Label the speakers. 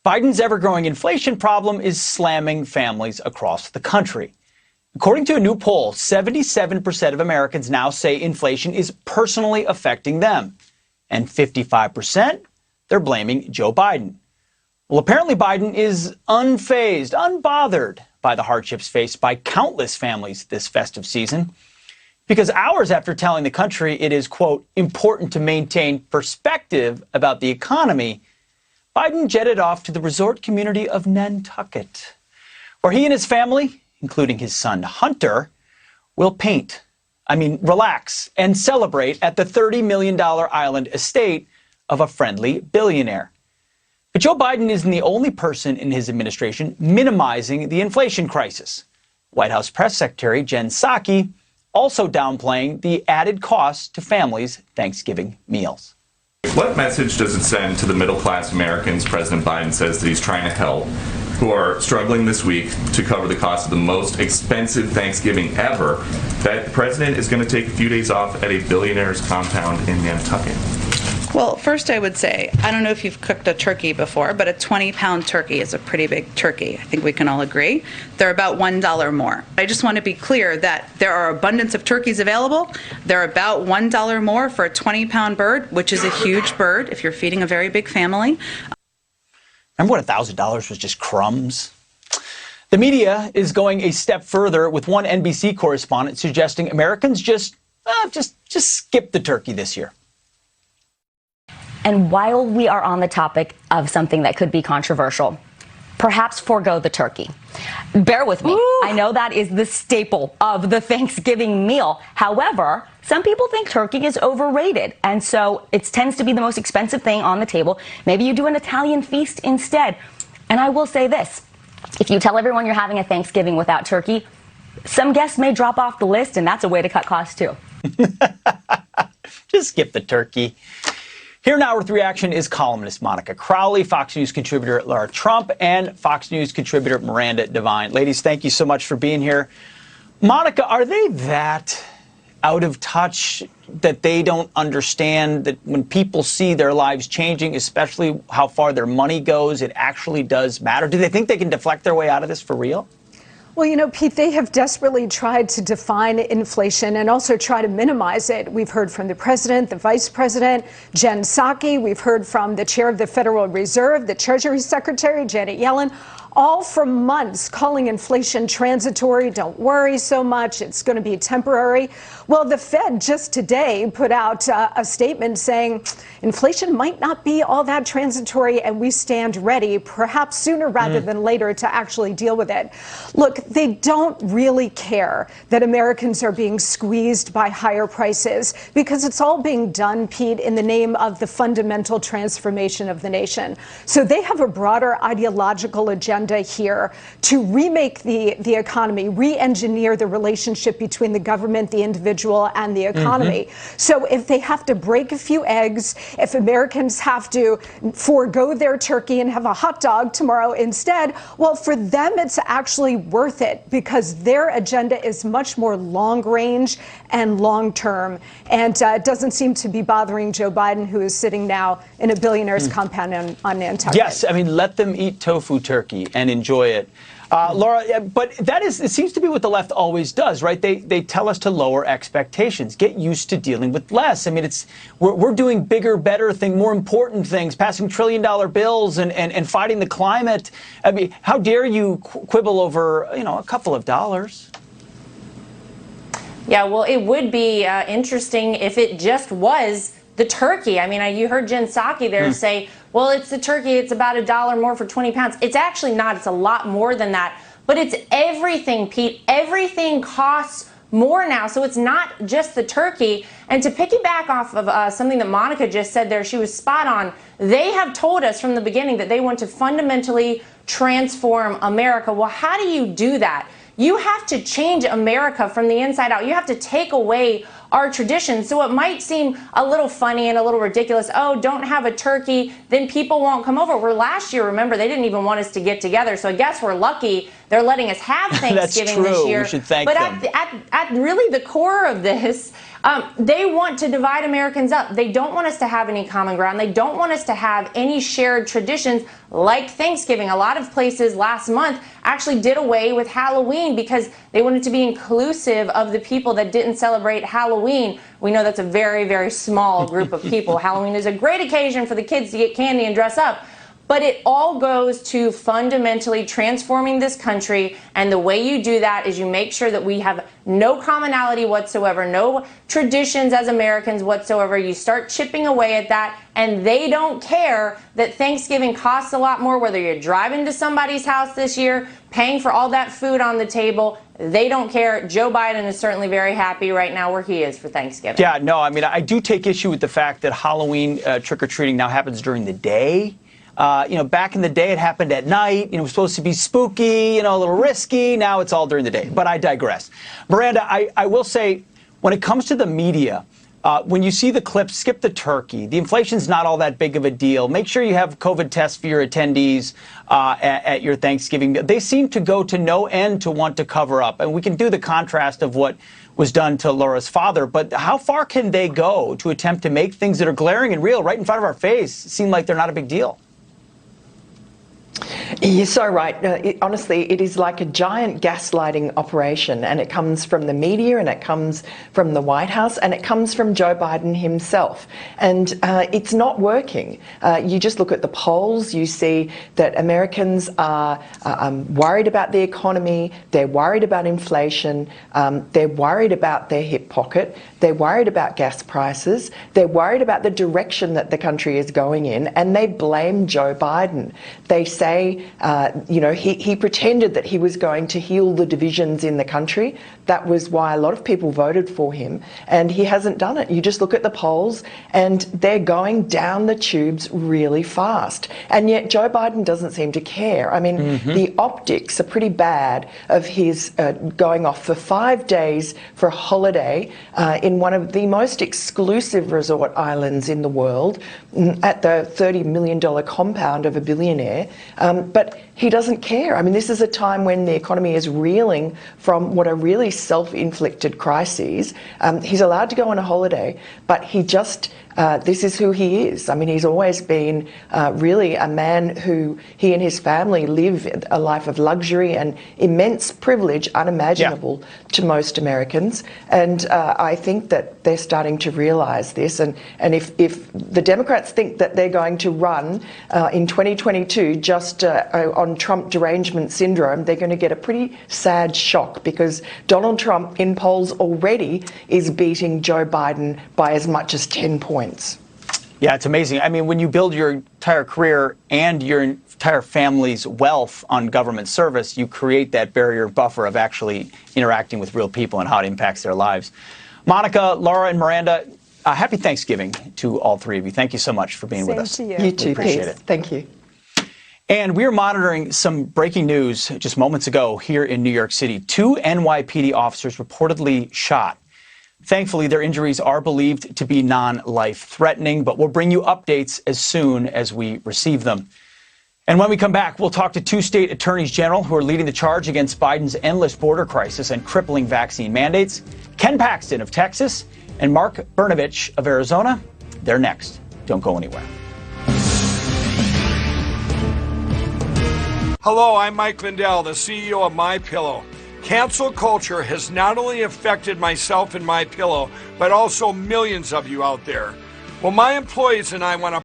Speaker 1: Biden's ever-growing inflation problem is slamming families across the country. According to a new poll, 77% of Americans now say inflation is personally affecting them. And 55%, they're blaming Joe Biden. Well, apparently Biden is unfazed, unbothered by the hardships faced by countless families this festive season. Because hours after telling the country it is, quote, important to maintain perspective about the economy, Biden jetted off to the resort community of Nantucket, where he and his family, including his son Hunter, will relax and celebrate at the $30 million island estate of a friendly billionaire. But Joe Biden isn't the only person in his administration minimizing the inflation crisis. White House Press Secretary Jen Psaki also downplaying the added costs to families' Thanksgiving meals.
Speaker 2: What message does it send to the middle-class Americans President Biden says that he's trying to help, who are struggling this week to cover the cost of the most expensive Thanksgiving ever, that the president is going to take a few days off at a billionaire's compound in Nantucket?
Speaker 3: Well, first I would say, I don't know if you've cooked a turkey before, but a 20-pound turkey is a pretty big turkey. I think we can all agree. They're about $1 more. I just want to be clear that there are abundance of turkeys available. They're about $1 more for a 20-pound bird, which is a huge bird if you're feeding a very big family.
Speaker 1: Remember when $1,000 was just crumbs? The media is going a step further, with one NBC correspondent suggesting Americans just skip the turkey this year.
Speaker 4: And while we are on the topic of something that could be controversial, perhaps forego the turkey. Bear with me. Ooh. I know that is the staple of the Thanksgiving meal. However, some people think turkey is overrated, and so it tends to be the most expensive thing on the table. Maybe you do an Italian feast instead. And I will say this, if you tell everyone you're having a Thanksgiving without turkey, some guests may drop off the list, and that's a way to cut costs too.
Speaker 1: Just skip the turkey. Here now with reaction is columnist Monica Crowley, Fox News contributor Laura Trump, and Fox News contributor Miranda Devine. Ladies, thank you so much for being here. Monica, are they that out of touch that they don't understand that when people see their lives changing, especially how far their money goes, it actually does matter? Do they think they can deflect their way out of this for real?
Speaker 5: Well, you know, Pete, they have desperately tried to define inflation and also try to minimize it. We've heard from the president, the vice president, Jen Psaki. We've heard from the chair of the Federal Reserve, the Treasury Secretary, Janet Yellen, all for months calling inflation transitory. Don't worry so much. It's going to be temporary. Well, the Fed just today put out a statement saying inflation might not be all that transitory, and we stand ready, perhaps sooner rather than later, to actually deal with it. Look, they don't really care that Americans are being squeezed by higher prices because it's all being done, Pete, in the name of the fundamental transformation of the nation. So they have a broader ideological agenda here to remake the economy, re-engineer the relationship between the government, the individual, and the economy. So if they have to break a few eggs, if Americans have to forego their turkey and have a hot dog tomorrow instead, well, for them, it's actually worth it because their agenda is much more long range and long term. And it doesn't seem to be bothering Joe Biden, who is sitting now in a billionaire's compound on Nantucket.
Speaker 1: Yes, I mean, let them eat tofu turkey and enjoy it. Laura, but it seems to be what the left always does, right? They tell us to lower expectations, get used to dealing with less. I mean, we're doing bigger, better things, more important things, passing trillion-dollar bills and fighting the climate. I mean, how dare you quibble over, a couple of dollars?
Speaker 6: Yeah, well, it would be interesting if it just was the turkey. I mean, you heard Jen Psaki there say, well, it's the turkey, it's about $1 more for 20 pounds. It's actually not. It's a lot more than that. But it's everything, Pete. Everything costs more now. So it's not just the turkey. And to piggyback off of something that Monica just said there, she was spot on. They have told us from the beginning that they want to fundamentally transform America. Well, how do you do that? You have to change America from the inside out. You have to take away our traditions. So it might seem a little funny and a little ridiculous. Oh, don't have a turkey, then people won't come over. Where last year, remember, they didn't even want us to get together. So I guess we're lucky they're letting us have Thanksgiving
Speaker 1: That's true.
Speaker 6: this year.
Speaker 1: We should thank
Speaker 6: but
Speaker 1: them.
Speaker 6: At really the core of this They want to divide Americans up. They don't want us to have any common ground. They don't want us to have any shared traditions like Thanksgiving. A lot of places last month actually did away with Halloween because they wanted to be inclusive of the people that didn't celebrate Halloween. We know that's a very, very small group of people. Halloween is a great occasion for the kids to get candy and dress up. But it all goes to fundamentally transforming this country, and the way you do that is you make sure that we have no commonality whatsoever, no traditions as Americans whatsoever. You start chipping away at that, and they don't care that Thanksgiving costs a lot more, whether you're driving to somebody's house this year, paying for all that food on the table. They don't care. Joe Biden is certainly very happy right now where he is for Thanksgiving.
Speaker 1: Yeah, no, I mean, I do take issue with the fact that Halloween trick-or-treating now happens during the day. Back in the day, it happened at night. It was supposed to be spooky, a little risky. Now it's all during the day. But I digress. Miranda, I will say, when it comes to the media, when you see the clips, skip the turkey. The inflation's not all that big of a deal. Make sure you have COVID tests for your attendees at your Thanksgiving. They seem to go to no end to want to cover up. And we can do the contrast of what was done to Laura's father. But how far can they go to attempt to make things that are glaring and real right in front of our face seem like they're not a big deal?
Speaker 7: You're so right. Honestly, it is like a giant gaslighting operation, and it comes from the media, and it comes from the White House, and it comes from Joe Biden himself. And it's not working. You just look at the polls, you see that Americans are worried about the economy, they're worried about inflation, they're worried about their hip pocket, they're worried about gas prices, they're worried about the direction that the country is going in, and they blame Joe Biden. They say, he pretended that he was going to heal the divisions in the country. That was why a lot of people voted for him, and he hasn't done it. You just look at the polls, and they're going down the tubes really fast. And yet Joe Biden doesn't seem to care. I mean, the optics are pretty bad of his going off for 5 days for a holiday in one of the most exclusive resort islands in the world at the $30 million compound of a billionaire. But he doesn't care. I mean, this is a time when the economy is reeling from what are really self-inflicted crises. He's allowed to go on a holiday, but he just, this is who he is. I mean, he's always been really a man who, he and his family live a life of luxury and immense privilege unimaginable to most Americans. And I think that they're starting to realize this. And if the Democrats think that they're going to run in 2022 just on Trump derangement syndrome, they're going to get a pretty sad shock, because Donald Trump in polls already is beating Joe Biden by as much as 10 points.
Speaker 1: Yeah, it's amazing. I mean, when you build your entire career and your entire family's wealth on government service, you create that barrier buffer of actually interacting with real people and how it impacts their lives. Monica, Laura, and Miranda, happy Thanksgiving to all three of you. Thank you so much for being with us.
Speaker 5: Same to you.
Speaker 7: You too,
Speaker 1: appreciate
Speaker 7: Pete.
Speaker 1: it.
Speaker 7: Thank you.
Speaker 1: And we are monitoring some breaking news just moments ago here in New York City. 2 NYPD officers reportedly shot. Thankfully, their injuries are believed to be non-life-threatening, but we'll bring you updates as soon as we receive them. And when we come back, we'll talk to 2 state attorneys general who are leading the charge against Biden's endless border crisis and crippling vaccine mandates. Ken Paxton of Texas and Mark Brnovich of Arizona. They're next. Don't go anywhere.
Speaker 8: Hello, I'm Mike Lindell, the CEO of MyPillow. Cancel culture has not only affected myself and MyPillow, but also millions of you out there. Well, my employees and I want to